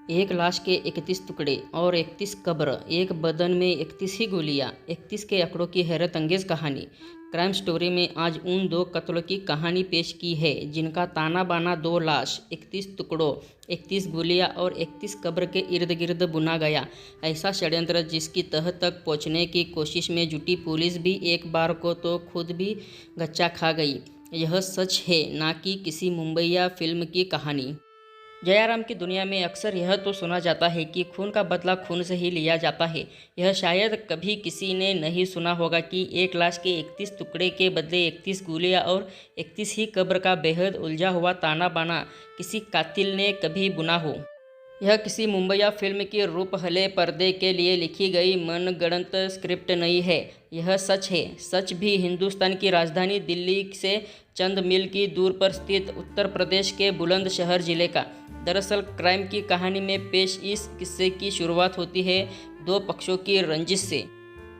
एक लाश के 31 टुकड़े और 31 कब्र, एक बदन में 31 ही गोलियां, 31 के आंकड़ों की हैरत अंगेज कहानी। क्राइम स्टोरी में आज उन दो कत्लों की कहानी पेश की है जिनका ताना बाना 2 लाश, 31 टुकड़ों, 31 गोलियां और 31 कब्र के इर्द गिर्द बुना गया। ऐसा षड्यंत्र जिसकी तह तक पहुंचने की कोशिश में जुटी पुलिस भी एक बार को तो खुद भी गच्चा खा गई। यह सच है, ना कि किसी मुंबईया फिल्म की कहानी। जयाराम की दुनिया में अक्सर यह तो सुना जाता है कि खून का बदला खून से ही लिया जाता है। यह शायद कभी किसी ने नहीं सुना होगा कि एक लाश के 31 टुकड़े के बदले 31 गोलियां और 31 ही कब्र का बेहद उलझा हुआ ताना बाना किसी कातिल ने कभी बुना हो। यह किसी मुंबईया फिल्म की रूप हले पर्दे के लिए लिखी गई मनगढ़ंत स्क्रिप्ट नहीं है। यह सच है। सच भी हिंदुस्तान की राजधानी दिल्ली से चंद मील की दूर पर स्थित उत्तर प्रदेश के बुलंदशहर जिले का। दरअसल क्राइम की कहानी में पेश इस किस्से की शुरुआत होती है दो पक्षों की रंजिश से।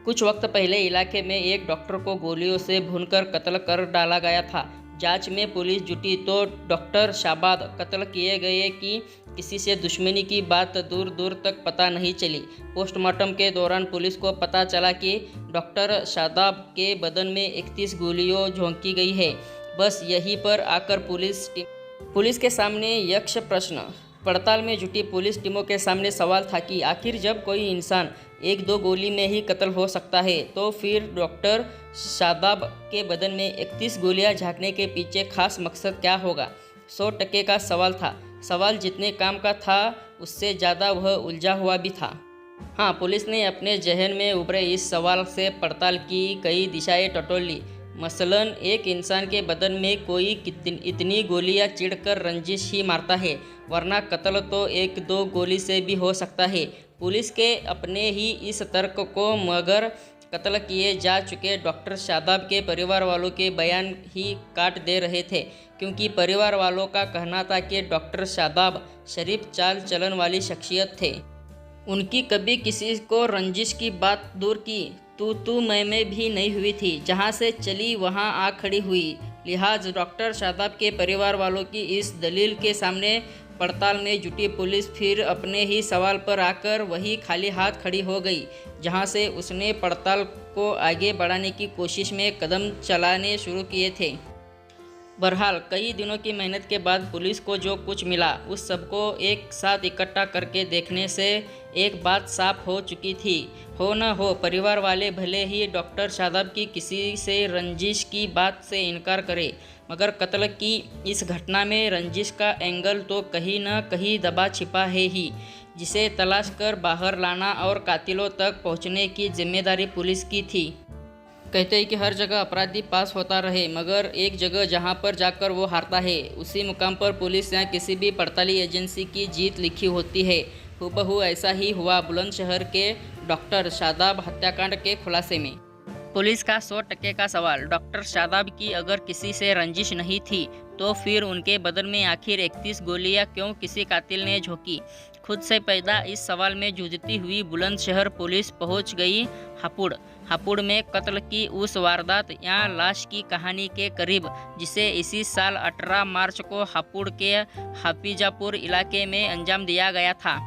कुछ वक्त पहले इलाके में एक डॉक्टर को गोलियों से भूनकर कत्ल कर डाला गया था। जांच में पुलिस जुटी तो डॉक्टर शाबाद कत्ल किए गए कि किसी से दुश्मनी की बात दूर दूर तक पता नहीं चली। पोस्टमार्टम के दौरान पुलिस को पता चला कि डॉक्टर शादाब के बदन में 31 गोलियों झोंकी गई है। बस यहीं पर आकर पुलिस के सामने यक्ष प्रश्न। पड़ताल में जुटी पुलिस टीमों के सामने सवाल था कि आखिर जब कोई इंसान 1-2 गोली में ही कत्ल हो सकता है तो फिर डॉक्टर शादाब के बदन में 31 गोलियां झांकने के पीछे खास मकसद क्या होगा। 100% का सवाल था। सवाल जितने काम का था उससे ज़्यादा वह उलझा हुआ भी था। हाँ, पुलिस ने अपने जहन में उभरे इस सवाल से पड़ताल की कई दिशाएं टटोल ली। मसलन एक इंसान के बदन में कोई इतनी गोलियां चिढ़कर रंजिश ही मारता है, वरना कत्ल तो 1-2 गोली से भी हो सकता है। पुलिस के अपने ही इस तर्क को मगर कत्ल किए जा चुके डॉक्टर शादाब के परिवार वालों के बयान ही काट दे रहे थे, क्योंकि परिवार वालों का कहना था कि डॉक्टर शादाब शरीफ चाल चलन वाली शख्सियत थे। उनकी कभी किसी को रंजिश की बात दूर की तू मैं भी नहीं हुई थी। जहां से चली वहां आ खड़ी हुई। लिहाज डॉक्टर शादाब के परिवार वालों की इस दलील के सामने पड़ताल में जुटी पुलिस फिर अपने ही सवाल पर आकर वही खाली हाथ खड़ी हो गई, जहां से उसने पड़ताल को आगे बढ़ाने की कोशिश में कदम चलाने शुरू किए थे। बहरहाल कई दिनों की मेहनत के बाद पुलिस को जो कुछ मिला उस सबको एक साथ इकट्ठा करके देखने से एक बात साफ हो चुकी थी। हो न हो, परिवार वाले भले ही डॉक्टर शादाब की किसी से रंजिश की बात से इनकार करें, मगर कत्ल की इस घटना में रंजिश का एंगल तो कहीं न कहीं दबा छिपा है ही, जिसे तलाश कर बाहर लाना और कातिलों तक पहुंचने की जिम्मेदारी पुलिस की थी। कहते हैं कि हर जगह अपराधी पास होता रहे, मगर एक जगह जहां पर जाकर वो हारता है उसी मुकाम पर पुलिस या किसी भी पड़ताली एजेंसी की जीत लिखी होती है। हूबहू ऐसा ही हुआ बुलंदशहर के डॉक्टर शादाब हत्याकांड के खुलासे में। पुलिस का 100% का सवाल, डॉक्टर शादाब की अगर किसी से रंजिश नहीं थी तो फिर उनके बदन में आखिर 31 गोलियां क्यों किसी कातिल ने झोंकी। खुद से पैदा इस सवाल में जूझती हुई बुलंदशहर पुलिस पहुंच गई हापुड़ में कत्ल की उस वारदात या लाश की कहानी के करीब, जिसे इसी साल 18 मार्च को हापुड़ के हाफिजापुर इलाके में अंजाम दिया गया था।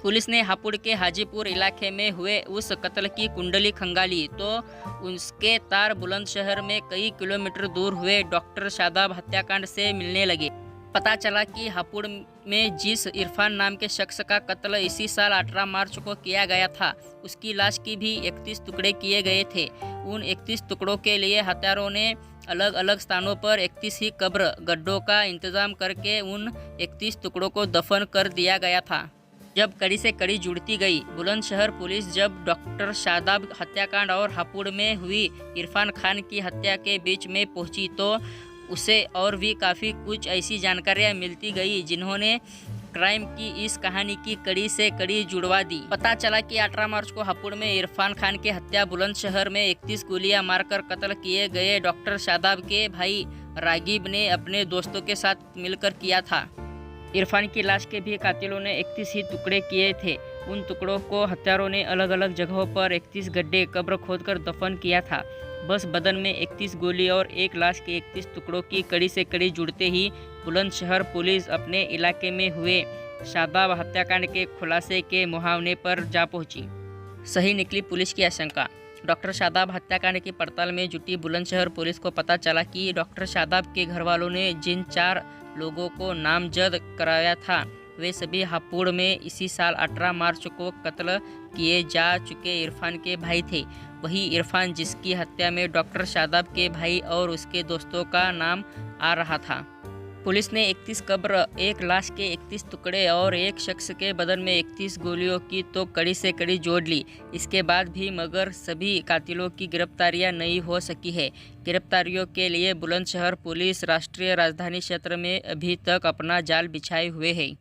पुलिस ने हापुड़ के हाजीपुर इलाके में हुए उस कत्ल की कुंडली खंगाली तो उसके तार बुलंदशहर में कई किलोमीटर दूर हुए डॉक्टर शादाब हत्याकांड से मिलने लगे। पता चला कि हापुड़ में जिस इरफान नाम के शख्स का कत्ल इसी साल 18 मार्च को किया गया था, उसकी लाश की भी 31 टुकड़े किए गए थे। उन 31 टुकड़ों के लिए हत्यारों ने अलग अलग स्थानों पर 31 ही कब्र गड्ढों का इंतजाम करके उन 31 टुकड़ों को दफन कर दिया गया था। जब कड़ी से कड़ी जुड़ती गई, बुलंदशहर पुलिस जब डॉक्टर शादाब हत्याकांड और हापुड़ में हुई इरफान खान की हत्या के बीच में पहुंची तो उसे और भी काफ़ी कुछ ऐसी जानकारियां मिलती गई जिन्होंने क्राइम की इस कहानी की कड़ी से कड़ी जुड़वा दी। पता चला कि 18 मार्च को हापुड़ में इरफान खान की हत्या बुलंदशहर में 31 गोलियां मारकर कत्ल किए गए डॉक्टर शादाब के भाई रागिब ने अपने दोस्तों के साथ मिलकर किया था। इरफान की लाश के भी कातिलों ने 31 ही टुकड़े किए थे। उन टुकड़ों को हत्यारों ने अलग अलग जगहों पर 31 गड्ढे कब्र खोदकर दफन किया था। बस बदन में 31 गोली और एक लाश के 31 टुकड़ों की कड़ी से कड़ी जुड़ते ही बुलंदशहर पुलिस अपने इलाके में हुए शादाब हत्याकांड के खुलासे के मुहावने पर जा पहुंची। सही निकली पुलिस की आशंका। डॉक्टर शादाब हत्याकांड की पड़ताल में जुटी बुलंदशहर पुलिस को पता चला कि डॉक्टर शादाब के घरवालों ने जिन 4 लोगों को नामजद कराया था वे सभी हापुड़ में इसी साल 18 मार्च को कत्ल किए जा चुके इरफान के भाई थे। वही इरफान जिसकी हत्या में डॉक्टर शादाब के भाई और उसके दोस्तों का नाम आ रहा था। पुलिस ने 31 कब्र, एक लाश के 31 टुकड़े और एक शख्स के बदन में 31 गोलियों की तो कड़ी से कड़ी जोड़ ली। इसके बाद भी मगर सभी कातिलों की गिरफ्तारियां नहीं हो सकी है। गिरफ्तारियों के लिए बुलंदशहर पुलिस राष्ट्रीय राजधानी क्षेत्र में अभी तक अपना जाल बिछाए हुए है।